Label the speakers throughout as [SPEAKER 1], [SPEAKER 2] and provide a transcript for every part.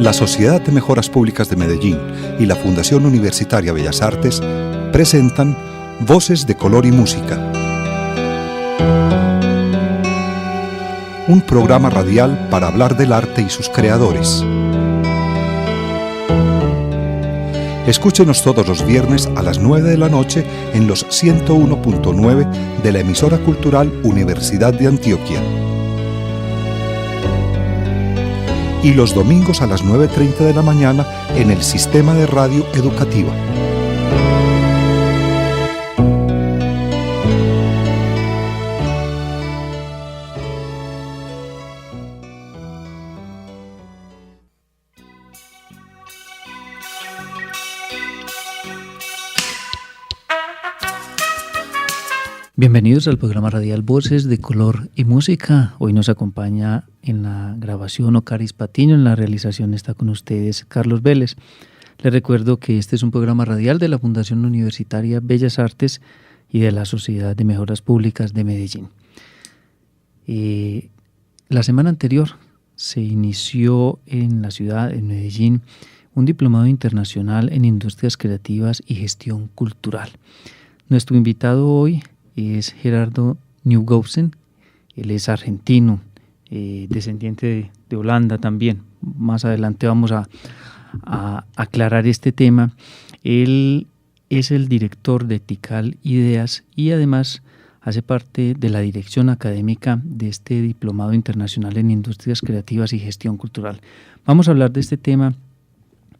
[SPEAKER 1] La Sociedad de Mejoras Públicas de Medellín y la Fundación Universitaria Bellas Artes presentan Voces de Color y Música, un programa radial para hablar del arte y sus creadores. Escúchenos todos los viernes a las 9 de la noche en los 101.9 de la emisora cultural Universidad de Antioquia. Y los domingos a las 9:30 de la mañana en el Sistema de Radio Educativa.
[SPEAKER 2] Bienvenidos al programa radial Voces de Color y Música. Hoy nos acompaña en la grabación Ocaris Patiño, en la realización está con ustedes Carlos Vélez. Les recuerdo que este es un programa radial de la Fundación Universitaria Bellas Artes y de la Sociedad de Mejoras Públicas de Medellín. La semana anterior se inició en la ciudad, en Medellín, un diplomado internacional en Industrias Creativas y Gestión Cultural. Nuestro invitado hoy es Gerardo Nieuwgoosen. Él es argentino, descendiente de Holanda también. Más adelante vamos a aclarar este tema. Él es el director de Tikal Ideas y además hace parte de la dirección académica de este Diplomado Internacional en Industrias Creativas y Gestión Cultural. Vamos a hablar de este tema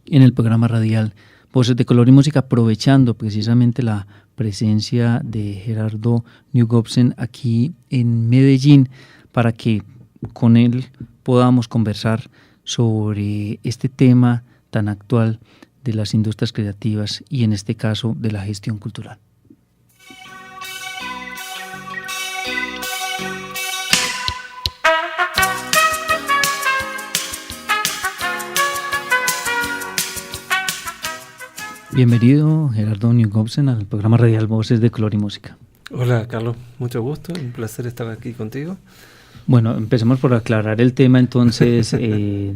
[SPEAKER 2] en el programa radial Voces de Color y Música, aprovechando precisamente la presencia de Gerardo Nieuwgoosen aquí en Medellín para que con él podamos conversar sobre este tema tan actual de las industrias creativas y en este caso de la gestión cultural. Bienvenido, Gerardo Nieuwgoosen, al programa radial Voces de Color y Música.
[SPEAKER 3] Hola, Carlos, mucho gusto, un placer estar aquí contigo.
[SPEAKER 2] Bueno, empecemos por aclarar el tema, entonces,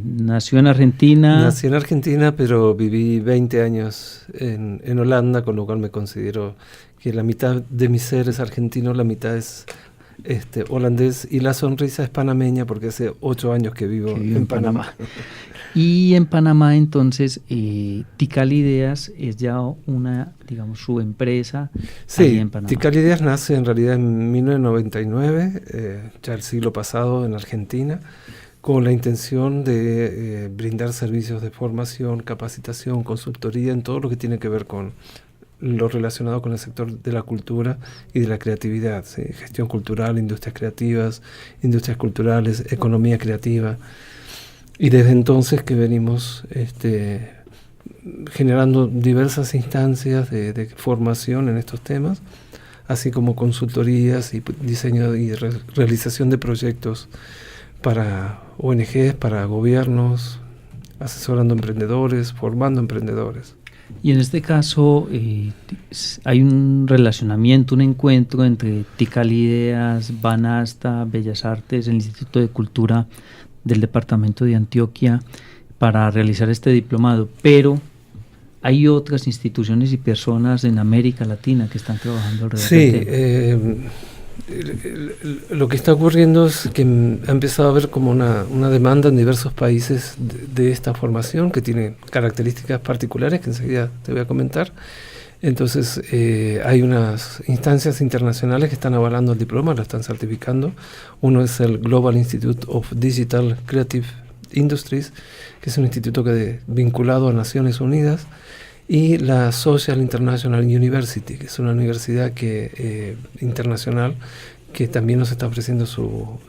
[SPEAKER 2] nació en Argentina.
[SPEAKER 3] Nací en Argentina, pero viví 20 años en Holanda, con lo cual me considero que la mitad de mi ser es argentino, la mitad es holandés y la sonrisa es panameña porque hace 8 años que vivo en Panamá.
[SPEAKER 2] Y en Panamá, entonces, Tikal Ideas es ya una, digamos, su empresa.
[SPEAKER 3] Sí,
[SPEAKER 2] en Panamá.
[SPEAKER 3] Tikal Ideas nace en realidad en 1999, ya el siglo pasado en Argentina, con la intención de brindar servicios de formación, capacitación, consultoría en todo lo que tiene que ver con lo relacionado con el sector de la cultura y de la creatividad, ¿sí? Gestión cultural, industrias creativas, industrias culturales, economía creativa. Y desde entonces que venimos generando diversas instancias de formación en estos temas, así como consultorías y diseño y realización de proyectos para ONGs, para gobiernos, asesorando emprendedores, formando emprendedores.
[SPEAKER 2] Y en este caso hay un relacionamiento, un encuentro entre Tikal Ideas, Banasta, Bellas Artes, el Instituto de Cultura del departamento de Antioquia para realizar este diplomado, pero hay otras instituciones y personas en América Latina que están trabajando alrededor del tema.
[SPEAKER 3] Lo que está ocurriendo es que ha empezado a haber como una demanda en diversos países de esta formación que tiene características particulares que enseguida te voy a comentar. Entonces hay unas instancias internacionales que están avalando el diploma, lo están certificando. Uno es el Global Institute of Digital Creative Industries, que es un instituto vinculado a Naciones Unidas, y la Social International University, que es una universidad internacional que también nos está ofreciendo su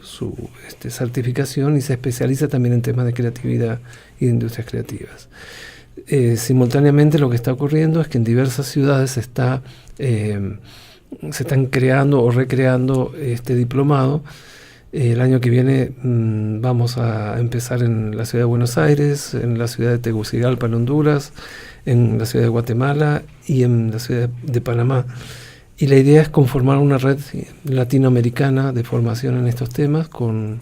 [SPEAKER 3] certificación y se especializa también en temas de creatividad y de industrias creativas. Simultáneamente lo que está ocurriendo es que en diversas ciudades se están creando o recreando este diplomado. El año que viene vamos a empezar en la ciudad de Buenos Aires, en la ciudad de Tegucigalpa en Honduras, en la ciudad de Guatemala y en la ciudad de Panamá. Y la idea es conformar una red latinoamericana de formación en estos temas con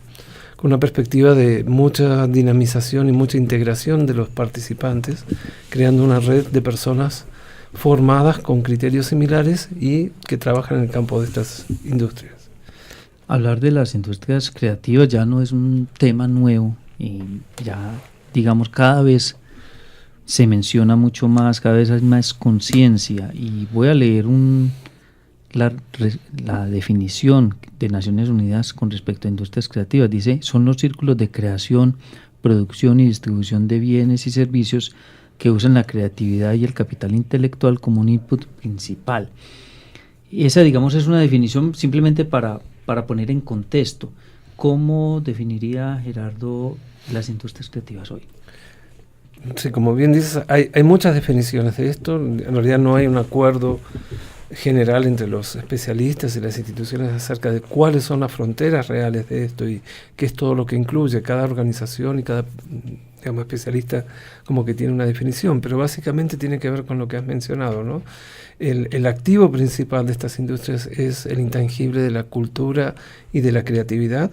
[SPEAKER 3] con una perspectiva de mucha dinamización y mucha integración de los participantes, creando una red de personas formadas con criterios similares y que trabajan en el campo de estas industrias.
[SPEAKER 2] Hablar de las industrias creativas ya no es un tema nuevo y ya, digamos, cada vez se menciona mucho más, cada vez hay más conciencia, y voy a leer la definición de Naciones Unidas con respecto a industrias creativas. Dice: son los círculos de creación, producción y distribución de bienes y servicios que usan la creatividad y el capital intelectual como un input principal. Y esa, digamos, es una definición simplemente para poner en contexto. ¿Cómo definiría Gerardo las industrias creativas hoy?
[SPEAKER 3] Sí, como bien dices, hay muchas definiciones de esto. En realidad no hay un acuerdo general entre los especialistas y las instituciones acerca de cuáles son las fronteras reales de esto y qué es todo lo que incluye. Cada organización y cada, digamos, especialista como que tiene una definición, pero básicamente tiene que ver con lo que has mencionado, ¿no? El activo principal de estas industrias es el intangible de la cultura y de la creatividad,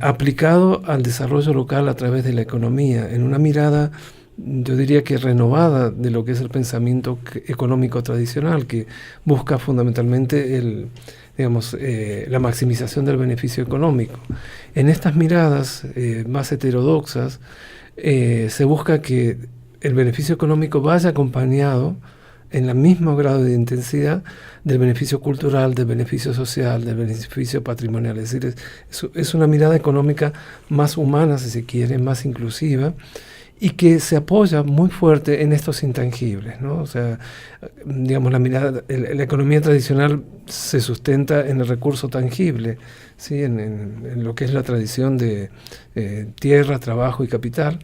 [SPEAKER 3] aplicado al desarrollo local a través de la economía, en una mirada, yo diría que renovada, de lo que es el pensamiento económico tradicional, que busca fundamentalmente la maximización del beneficio económico. En estas miradas más heterodoxas se busca que el beneficio económico vaya acompañado en el mismo grado de intensidad del beneficio cultural, del beneficio social, del beneficio patrimonial. Es decir, es una mirada económica más humana, si se quiere, más inclusiva, y que se apoya muy fuerte en estos intangibles, ¿no? O sea, digamos, la economía tradicional se sustenta en el recurso tangible, ¿sí? En lo que es la tradición de tierra, trabajo y capital,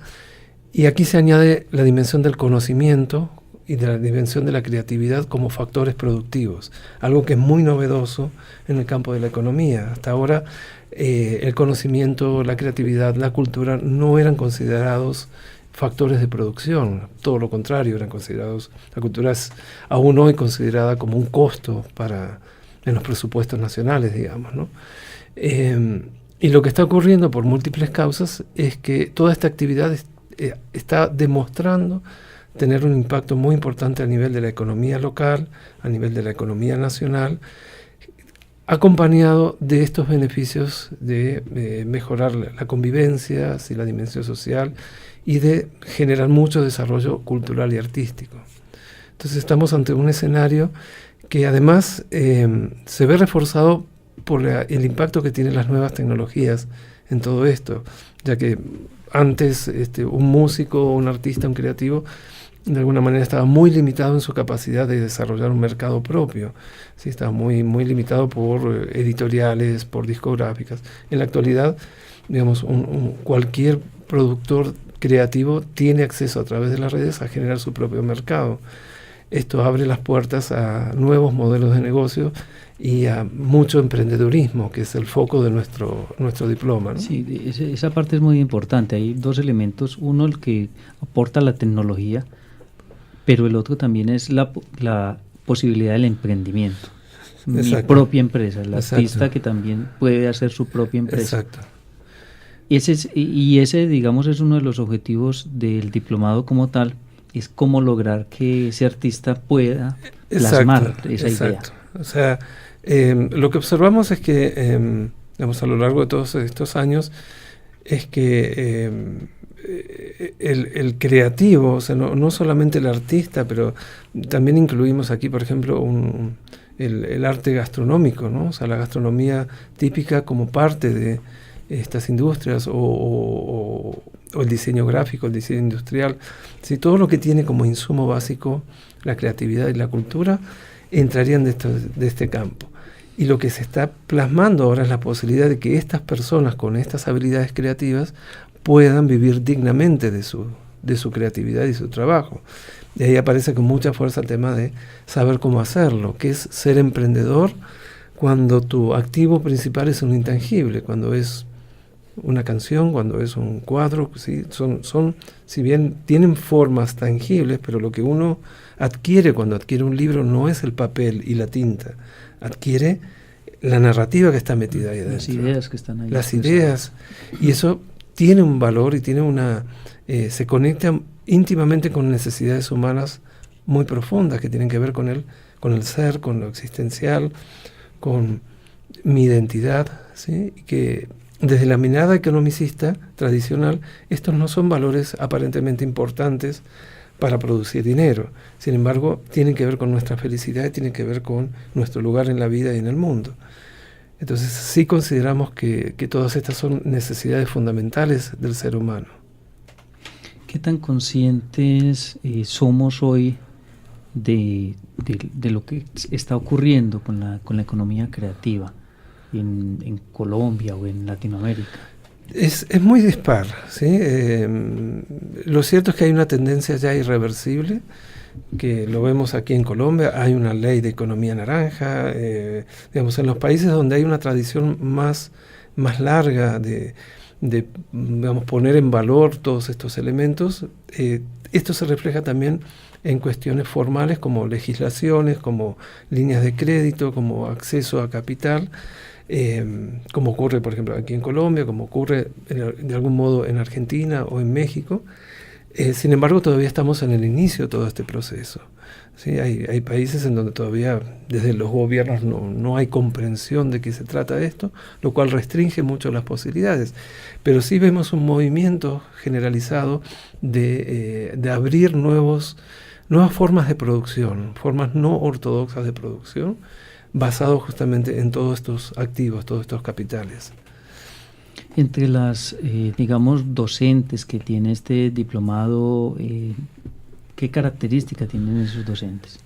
[SPEAKER 3] y aquí se añade la dimensión del conocimiento y de la dimensión de la creatividad como factores productivos, algo que es muy novedoso en el campo de la economía. Hasta ahora el conocimiento, la creatividad, la cultura no eran considerados factores de producción, todo lo contrario, eran considerados, la cultura es aún hoy considerada como un costo en los presupuestos nacionales, digamos, ¿no? Y lo que está ocurriendo por múltiples causas es que toda esta actividad está demostrando tener un impacto muy importante a nivel de la economía local, a nivel de la economía nacional, acompañado de estos beneficios de mejorar la convivencia, la dimensión social, y de generar mucho desarrollo cultural y artístico. Entonces estamos ante un escenario que además se ve reforzado por el impacto que tienen las nuevas tecnologías en todo esto, ya que antes un músico, un artista, un creativo, de alguna manera estaba muy limitado en su capacidad de desarrollar un mercado propio, ¿sí? Estaba muy, muy limitado por editoriales, por discográficas. En la actualidad, digamos, cualquier productor creativo tiene acceso a través de las redes a generar su propio mercado. Esto abre las puertas a nuevos modelos de negocio y a mucho emprendedurismo, que es el foco de nuestro diploma, ¿no?
[SPEAKER 2] Sí, esa parte es muy importante. Hay dos elementos. Uno, el que aporta la tecnología, pero el otro también es la posibilidad del emprendimiento.
[SPEAKER 3] Exacto.
[SPEAKER 2] Mi propia empresa, el
[SPEAKER 3] Exacto.
[SPEAKER 2] artista que también puede hacer su propia empresa.
[SPEAKER 3] Exacto.
[SPEAKER 2] Y ese, digamos, es uno de los objetivos del diplomado como tal, es cómo lograr que ese artista pueda plasmar esa idea.
[SPEAKER 3] O sea, lo que observamos es que, digamos, a lo largo de todos estos años, es que el creativo, o sea, no solamente el artista, pero también incluimos aquí, por ejemplo, el arte gastronómico, ¿no? O sea, la gastronomía típica como parte de estas industrias, o el diseño gráfico, el diseño industrial, ¿sí? Todo lo que tiene como insumo básico la creatividad y la cultura entrarían de este campo. Y lo que se está plasmando ahora es la posibilidad de que estas personas con estas habilidades creativas puedan vivir dignamente de su creatividad y su trabajo. Y ahí aparece con mucha fuerza el tema de saber cómo hacerlo, que es ser emprendedor cuando tu activo principal es un intangible, cuando es una canción, cuando es un cuadro, ¿sí? Son, si bien tienen formas tangibles, pero lo que uno adquiere cuando adquiere un libro no es el papel y la tinta, adquiere la narrativa que está metida ahí adentro.
[SPEAKER 2] Las ideas que están ahí.
[SPEAKER 3] Las ideas. Y eso tiene un valor y tiene se conecta íntimamente con necesidades humanas muy profundas que tienen que ver con el ser, con lo existencial, con mi identidad, ¿sí? Y que desde la mirada economicista tradicional, estos no son valores aparentemente importantes para producir dinero. Sin embargo, tienen que ver con nuestra felicidad y tienen que ver con nuestro lugar en la vida y en el mundo. Entonces, sí consideramos que todas estas son necesidades fundamentales del ser humano.
[SPEAKER 2] ¿Qué tan conscientes somos hoy de lo que está ocurriendo con la economía creativa en Colombia o en Latinoamérica?
[SPEAKER 3] Es muy dispar, ¿sí? Lo cierto es que hay una tendencia ya irreversible, que lo vemos aquí en Colombia. Hay una ley de economía naranja, digamos, en los países donde hay una tradición más larga de digamos, poner en valor todos estos elementos. Esto se refleja también en cuestiones formales como legislaciones, como líneas de crédito, como acceso a capital, como ocurre, por ejemplo, aquí en Colombia, como ocurre de algún modo en Argentina o en México. Sin embargo, todavía estamos en el inicio de todo este proceso, ¿sí? Hay países en donde todavía desde los gobiernos no hay comprensión de qué se trata esto, lo cual restringe mucho las posibilidades. Pero sí vemos un movimiento generalizado de abrir nuevas formas de producción, formas no ortodoxas de producción, basados justamente en todos estos activos, todos estos capitales.
[SPEAKER 2] Entre las, digamos, docentes que tiene este diplomado, ¿qué características tienen esos docentes?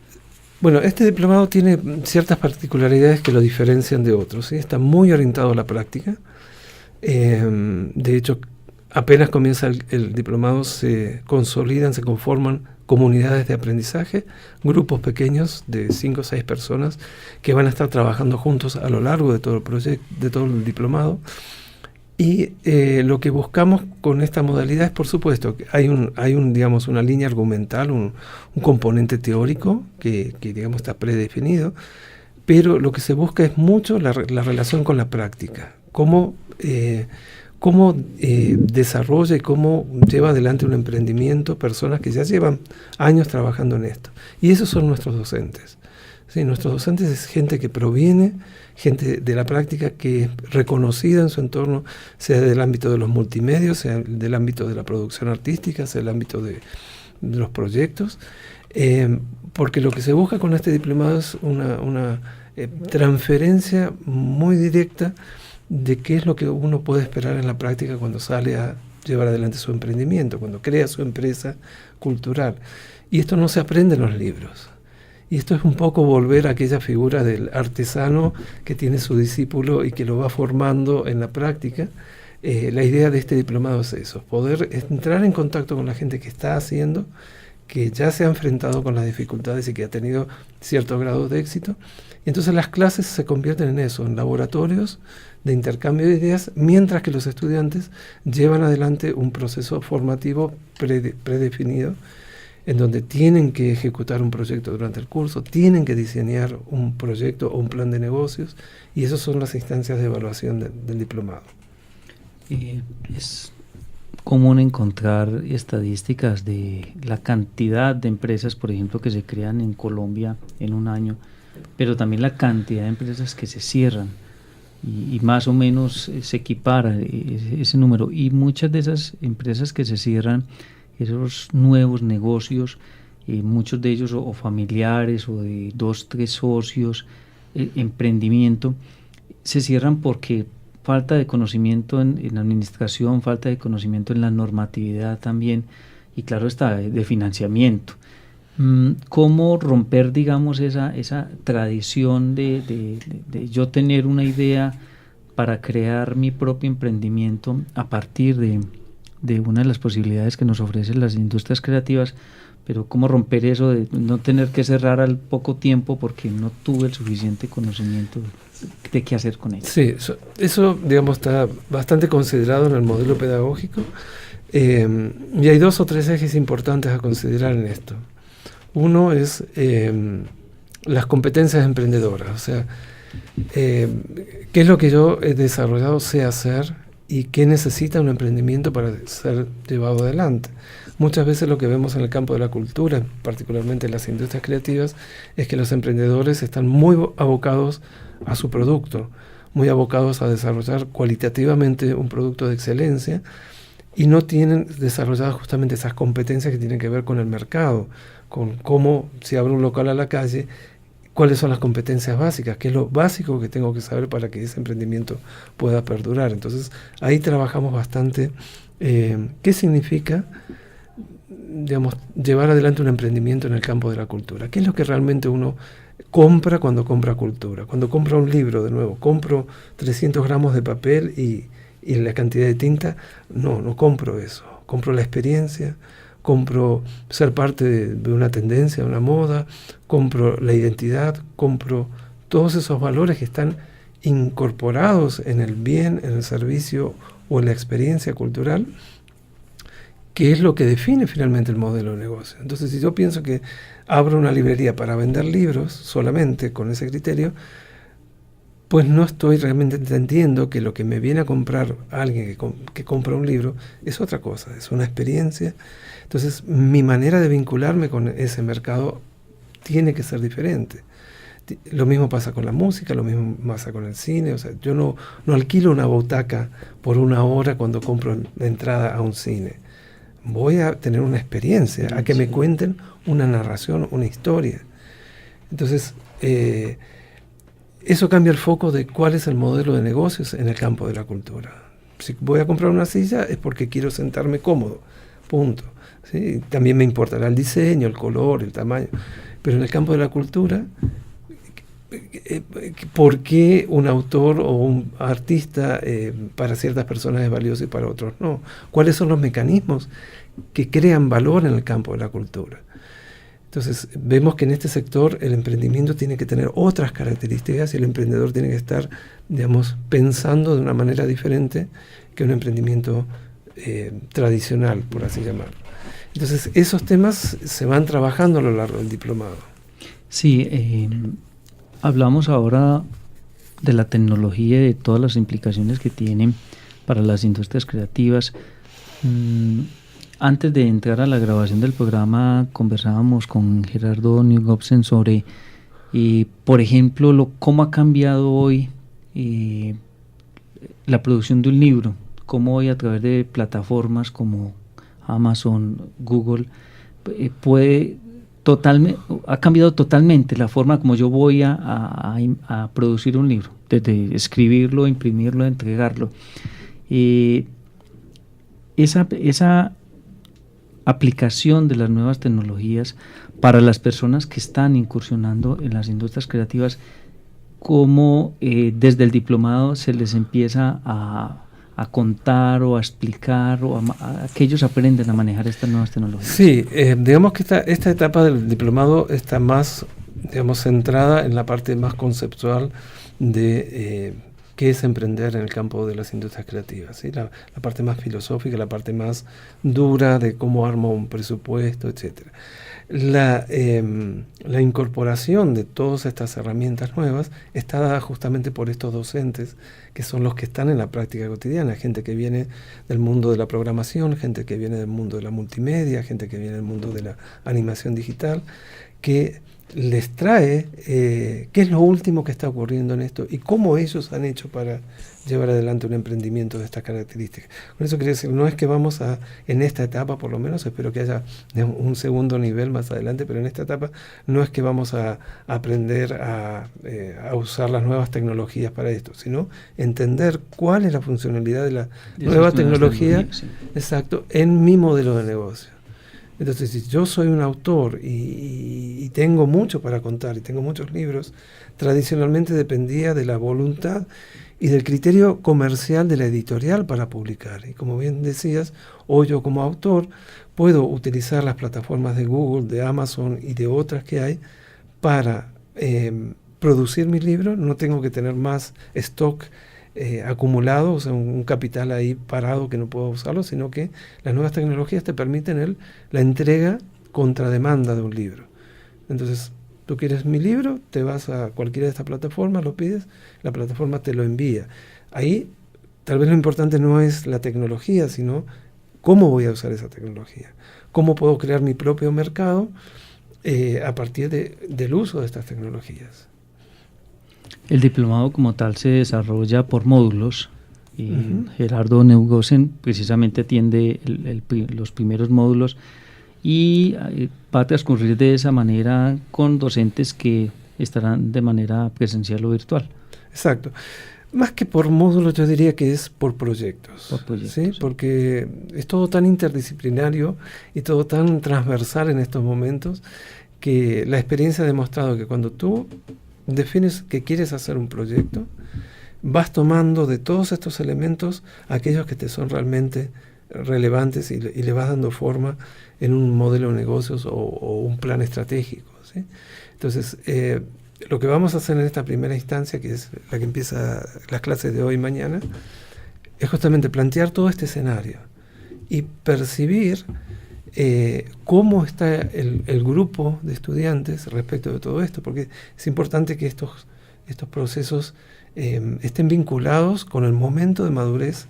[SPEAKER 3] Bueno, este diplomado tiene ciertas particularidades que lo diferencian de otros, ¿sí? Está muy orientado a la práctica. De hecho, apenas comienza el diplomado, se consolidan, se conforman comunidades de aprendizaje, grupos pequeños de 5 o 6 personas que van a estar trabajando juntos a lo largo de todo el proyecto, de todo el diplomado. Y lo que buscamos con esta modalidad es, por supuesto, que hay digamos, una línea argumental, un componente teórico que digamos, está predefinido, pero lo que se busca es mucho la relación con la práctica, cómo desarrolla y cómo lleva adelante un emprendimiento personas que ya llevan años trabajando en esto. Y esos son nuestros docentes. Sí, nuestros docentes es gente que proviene, gente de la práctica que es reconocida en su entorno, sea del ámbito de los multimedios, sea del ámbito de la producción artística, sea del ámbito de los proyectos, porque lo que se busca con este diplomado es una transferencia muy directa de qué es lo que uno puede esperar en la práctica cuando sale a llevar adelante su emprendimiento, cuando crea su empresa cultural. Y esto no se aprende en los libros. Y esto es un poco volver a aquella figura del artesano que tiene su discípulo y que lo va formando en la práctica. La idea de este diplomado es eso, poder entrar en contacto con la gente que está haciendo, que ya se ha enfrentado con las dificultades y que ha tenido cierto grado de éxito. Y entonces las clases se convierten en eso, en laboratorios de intercambio de ideas, mientras que los estudiantes llevan adelante un proceso formativo predefinido, en donde tienen que ejecutar un proyecto durante el curso, tienen que diseñar un proyecto o un plan de negocios, y esas son las instancias de evaluación del diplomado.
[SPEAKER 2] Es común encontrar estadísticas de la cantidad de empresas, por ejemplo, que se crean en Colombia en un año, pero también la cantidad de empresas que se cierran, y más o menos se equipara ese número, y muchas de esas empresas que se cierran, esos nuevos negocios, muchos de ellos o familiares o de 2, 3 socios, emprendimiento, se cierran porque falta de conocimiento en administración, falta de conocimiento en la normatividad también, y claro está, de financiamiento. ¿Cómo romper, digamos, esa tradición de yo tener una idea para crear mi propio emprendimiento a partir de una de las posibilidades que nos ofrecen las industrias creativas, pero cómo romper eso de no tener que cerrar al poco tiempo porque no tuve el suficiente conocimiento de qué hacer con ello?
[SPEAKER 3] Sí, eso digamos está bastante considerado en el modelo pedagógico, y hay 2 o 3 ejes importantes a considerar en esto. Uno es las competencias emprendedoras, o sea, qué es lo que yo he desarrollado, sé hacer y qué necesita un emprendimiento para ser llevado adelante. Muchas veces lo que vemos en el campo de la cultura, particularmente en las industrias creativas, es que los emprendedores están muy abocados a su producto, muy abocados a desarrollar cualitativamente un producto de excelencia y no tienen desarrolladas justamente esas competencias que tienen que ver con el mercado, con cómo, si abro un local a la calle, cuáles son las competencias básicas, qué es lo básico que tengo que saber para que ese emprendimiento pueda perdurar. Entonces, ahí trabajamos bastante. ¿Qué significa, digamos, llevar adelante un emprendimiento en el campo de la cultura? ¿Qué es lo que realmente uno compra cuando compra cultura? Cuando compra un libro, de nuevo, compro 300 gramos de papel y la cantidad de tinta. No compro eso. Compro la experiencia, compro ser parte de una tendencia, de una moda, compro la identidad, compro todos esos valores que están incorporados en el bien, en el servicio o en la experiencia cultural, que es lo que define finalmente el modelo de negocio. Entonces, si yo pienso que abro una librería para vender libros solamente con ese criterio, pues no estoy realmente entendiendo que lo que me viene a comprar alguien que compra un libro es otra cosa, es una experiencia. Entonces, mi manera de vincularme con ese mercado tiene que ser diferente. Lo mismo pasa con la música, lo mismo pasa con el cine. O sea, yo no alquilo una butaca por una hora cuando compro la entrada a un cine. Voy a tener una experiencia, a que me cuenten una narración, una historia. Entonces, eso cambia el foco de cuál es el modelo de negocios en el campo de la cultura. Si voy a comprar una silla es porque quiero sentarme cómodo, punto. ¿Sí? También me importará el diseño, el color, el tamaño. Pero en el campo de la cultura, ¿por qué un autor o un artista para ciertas personas es valioso y para otros no? ¿Cuáles son los mecanismos que crean valor en el campo de la cultura? Entonces, vemos que en este sector el emprendimiento tiene que tener otras características y el emprendedor tiene que estar, digamos, pensando de una manera diferente que un emprendimiento tradicional, por así llamarlo. Entonces, esos temas se van trabajando a lo largo del diplomado.
[SPEAKER 2] Sí, hablamos ahora de la tecnología y de todas las implicaciones que tienen para las industrias creativas. Antes de entrar a la grabación del programa, conversábamos con Gerardo Newgobsen sobre, por ejemplo, cómo ha cambiado hoy la producción de un libro, cómo hoy a través de plataformas como Amazon, Google, ha cambiado totalmente la forma como yo voy a producir un libro, desde escribirlo, imprimirlo, entregarlo. Esa aplicación de las nuevas tecnologías para las personas que están incursionando en las industrias creativas, cómo desde el diplomado se les empieza a contar o a explicar o a que ellos aprenden a manejar estas nuevas tecnologías.
[SPEAKER 3] Sí, digamos que esta etapa del diplomado está más, digamos, centrada en la parte más conceptual de qué es emprender en el campo de las industrias creativas, ¿sí? La parte más filosófica, la parte más dura de cómo armo un presupuesto, etcétera. La incorporación de todas estas herramientas nuevas está dada justamente por estos docentes que son los que están en la práctica cotidiana, gente que viene del mundo de la programación, gente que viene del mundo de la multimedia, gente que viene del mundo de la animación digital, que les trae qué es lo último que está ocurriendo en esto y cómo ellos han hecho para llevar adelante un emprendimiento de estas características. Con eso quería decir, no es que vamos en esta etapa, por lo menos, espero que haya un segundo nivel más adelante, pero en esta etapa no es que vamos a aprender a usar las nuevas tecnologías para esto, sino entender cuál es la funcionalidad de la nueva tecnología, sí. Exacto, en mi modelo de negocio. Entonces, si yo soy un autor y tengo mucho para contar y tengo muchos libros, tradicionalmente dependía de la voluntad y del criterio comercial de la editorial para publicar. Y como bien decías, hoy yo como autor puedo utilizar las plataformas de Google, de Amazon y de otras que hay para producir mis libros. No tengo que tener más stock acumulado, o sea, un capital ahí parado que no puedo usarlo, sino que las nuevas tecnologías te permiten la entrega contra demanda de un libro. Entonces, Tú quieres mi libro, te vas a cualquiera de estas plataformas, lo pides, la plataforma te lo envía. Ahí tal vez lo importante no es la tecnología, sino cómo voy a usar esa tecnología. Cómo puedo crear mi propio mercado a partir del uso de estas tecnologías.
[SPEAKER 2] El diplomado como tal se desarrolla por módulos. Y Gerardo Neugosen precisamente atiende los primeros módulos y va a transcurrir de esa manera con docentes que estarán de manera presencial o virtual.
[SPEAKER 3] Exacto. Más que por módulos, yo diría que es por proyectos.
[SPEAKER 2] Por proyectos,
[SPEAKER 3] ¿sí? Porque es todo tan interdisciplinario y todo tan transversal en estos momentos que la experiencia ha demostrado que cuando tú defines que quieres hacer un proyecto, vas tomando de todos estos elementos aquellos que te son realmente relevantes y le vas dando forma en un modelo de negocios o un plan estratégico, ¿sí? Entonces, lo que vamos a hacer en esta primera instancia, que es la que empieza las clases de hoy y mañana, es justamente plantear todo este escenario y percibir cómo está el grupo de estudiantes respecto de todo esto, porque es importante que estos procesos estén vinculados con el momento de madurez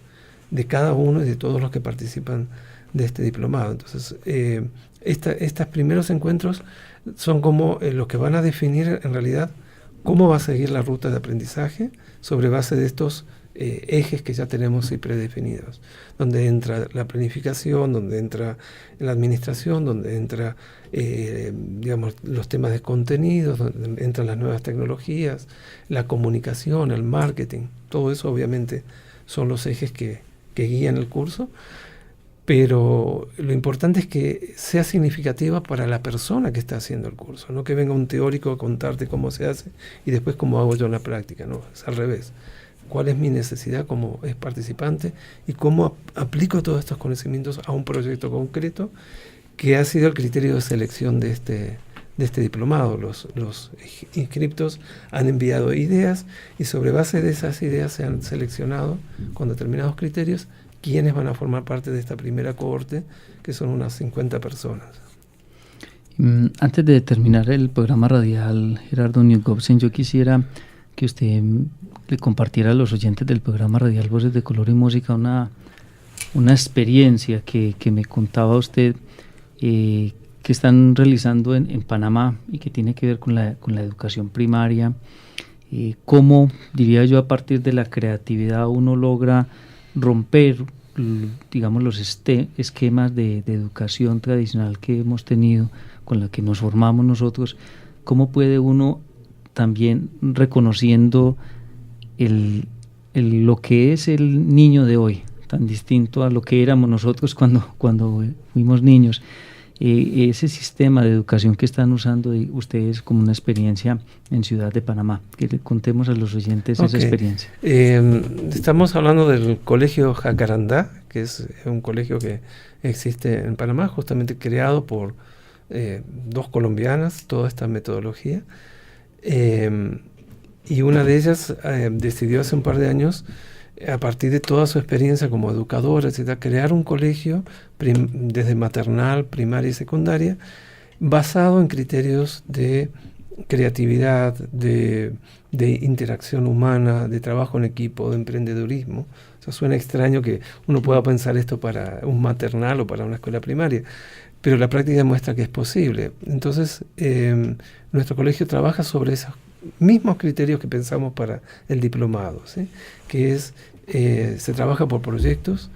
[SPEAKER 3] de cada uno y de todos los que participan de este diplomado. Entonces, estos primeros encuentros son como los que van a definir en realidad cómo va a seguir la ruta de aprendizaje sobre base de estos ejes que ya tenemos y predefinidos, donde entra la planificación, donde entra la administración, donde entra digamos, los temas de contenidos, donde entran las nuevas tecnologías, la comunicación, el marketing. Todo eso obviamente son los ejes que guían el curso, pero lo importante es que sea significativa para la persona que está haciendo el curso, no que venga un teórico a contarte cómo se hace y después cómo hago yo en la práctica, no, es al revés. ¿Cuál es mi necesidad como participante y cómo aplico todos estos conocimientos a un proyecto concreto que ha sido el criterio de selección de este diplomado? Los inscriptos han enviado ideas y sobre base de esas ideas se han seleccionado con determinados criterios quienes van a formar parte de esta primera cohorte, que son unas 50 personas.
[SPEAKER 2] Antes de terminar el programa radial, Gerardo Neugosen, yo quisiera que usted le compartiera a los oyentes del programa radial Voces de Color y Música una experiencia que me contaba usted que están realizando en Panamá y que tiene que ver con la educación primaria. Cómo, diría yo, a partir de la creatividad uno logra romper, digamos, los esquemas de educación tradicional que hemos tenido, con la que nos formamos nosotros. Cómo puede uno también, reconociendo lo que es el niño de hoy, tan distinto a lo que éramos nosotros cuando fuimos niños, ese sistema de educación que están usando ustedes como una experiencia en Ciudad de Panamá, que le contemos a los oyentes esa experiencia.
[SPEAKER 3] Estamos hablando del Colegio Jacarandá, que es un colegio que existe en Panamá, justamente creado por dos colombianas, toda esta metodología, y una de ellas decidió hace un par de años, a partir de toda su experiencia como educadora, etcétera, crear un colegio desde maternal, primaria y secundaria, basado en criterios de creatividad, de interacción humana, de trabajo en equipo, de emprendedurismo. O sea, suena extraño que uno pueda pensar esto para un maternal o para una escuela primaria, pero la práctica demuestra que es posible. Entonces, nuestro colegio trabaja sobre esos mismos criterios que pensamos para el diplomado, ¿sí? Que es, se trabaja por proyectos,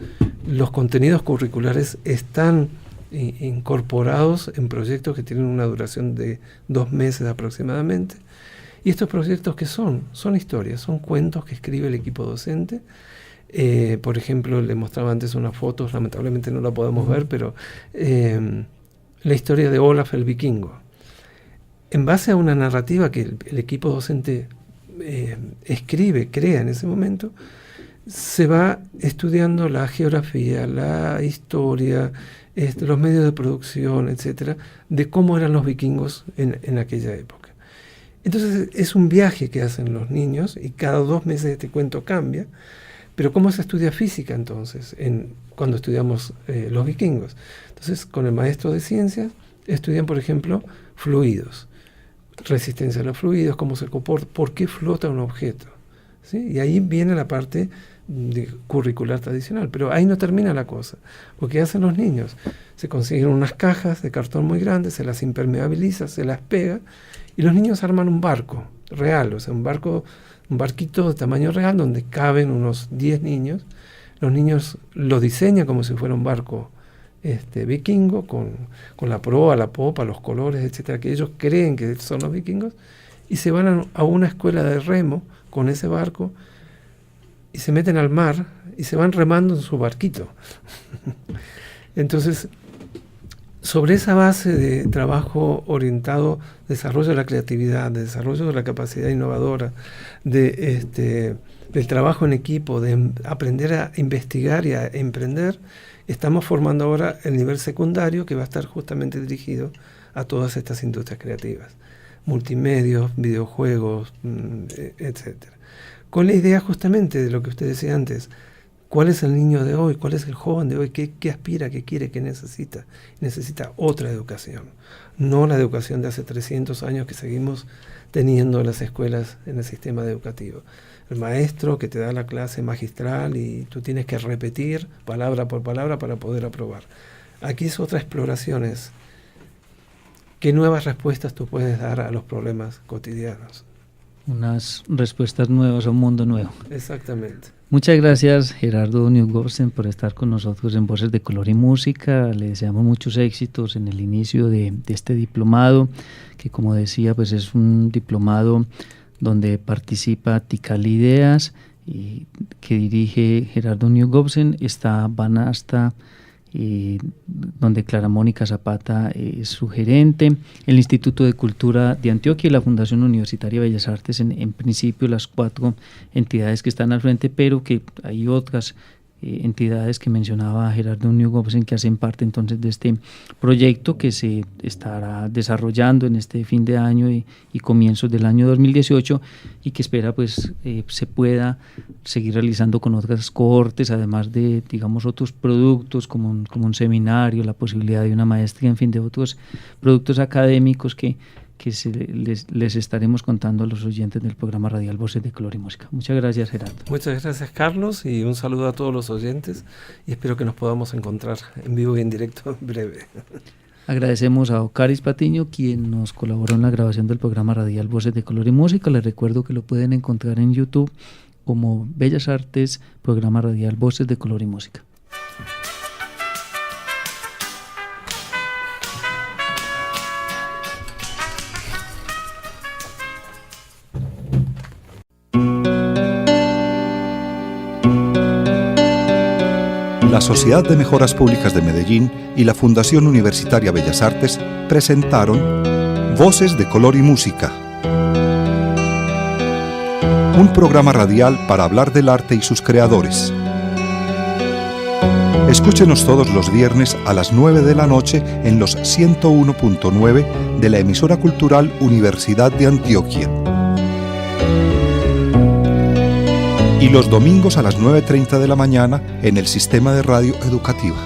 [SPEAKER 3] los contenidos curriculares están incorporados en proyectos que tienen una duración de 2 meses aproximadamente, y estos proyectos que son historias, son cuentos que escribe el equipo docente. Por ejemplo, le mostraba antes unas fotos, lamentablemente no la podemos ver, pero la historia de Olaf el Vikingo. En base a una narrativa que el equipo docente escribe, crea en ese momento, se va estudiando la geografía, la historia, los medios de producción, etcétera, de cómo eran los vikingos en aquella época. Entonces es un viaje que hacen los niños y cada 2 meses este cuento cambia. Pero ¿cómo se estudia física entonces cuando estudiamos los vikingos? Entonces con el maestro de ciencias estudian, por ejemplo, fluidos. resistencia a los fluidos, cómo se comporta, por qué flota un objeto, ¿sí? Y ahí viene la parte curricular tradicional, pero ahí no termina la cosa, porque ¿qué hacen los niños? Se consiguen unas cajas de cartón muy grandes, se las impermeabiliza, se las pega, y los niños arman un barco real, o sea, un barquito de tamaño real donde caben unos 10 niños. Los niños lo diseñan como si fuera un barco vikingo, con la proa, la popa, los colores, etcétera, que ellos creen que son los vikingos, y se van a una escuela de remo con ese barco, y se meten al mar, y se van remando en su barquito. Entonces, sobre esa base de trabajo orientado, desarrollo de la creatividad, de desarrollo de la capacidad innovadora, del trabajo en equipo, de aprender a investigar y a emprender, estamos formando ahora el nivel secundario, que va a estar justamente dirigido a todas estas industrias creativas, multimedios, videojuegos, etcétera. Con la idea justamente de lo que usted decía antes, ¿cuál es el niño de hoy? ¿Cuál es el joven de hoy? ¿Qué aspira? ¿Qué quiere? ¿Qué necesita? Necesita otra educación, no la educación de hace 300 años que seguimos teniendo en las escuelas, en el sistema educativo. El maestro que te da la clase magistral y tú tienes que repetir palabra por palabra para poder aprobar. Aquí es otra exploración, es qué nuevas respuestas tú puedes dar a los problemas cotidianos.
[SPEAKER 2] Unas respuestas nuevas a un mundo nuevo.
[SPEAKER 3] Exactamente.
[SPEAKER 2] Muchas gracias, Gerardo Neugovsen, por estar con nosotros en Voces de Color y Música. Le deseamos muchos éxitos en el inicio de este diplomado, que como decía, pues es un diplomado donde participa Tikal Ideas, y que dirige Gerardo Neugovsen. Está Banasta, donde Clara Mónica Zapata es su gerente, el Instituto de Cultura de Antioquia y la Fundación Universitaria de Bellas Artes, en principio las 4 entidades que están al frente, pero que hay otras entidades que mencionaba Gerardo Neugovsen que hacen parte entonces de este proyecto que se estará desarrollando en este fin de año y comienzos del año 2018, y que espera pues se pueda seguir realizando con otras cohortes, además de, digamos, otros productos como un seminario, la posibilidad de una maestría, en fin, de otros productos académicos que les estaremos contando a los oyentes del programa radial Voces de Color y Música. Muchas gracias, Gerardo.
[SPEAKER 3] Muchas gracias, Carlos, y un saludo a todos los oyentes, y espero que nos podamos encontrar en vivo y en directo en breve.
[SPEAKER 2] Agradecemos a Ocaris Patiño, quien nos colaboró en la grabación del programa radial Voces de Color y Música. Les recuerdo que lo pueden encontrar en YouTube como Bellas Artes, programa radial Voces de Color y Música.
[SPEAKER 1] La Sociedad de Mejoras Públicas de Medellín y la Fundación Universitaria Bellas Artes presentaron Voces de Color y Música, un programa radial para hablar del arte y sus creadores. Escúchenos todos los viernes a las 9 de la noche en los 101.9 de la emisora cultural Universidad de Antioquia. Y los domingos a las 9:30 de la mañana en el Sistema de Radio Educativa.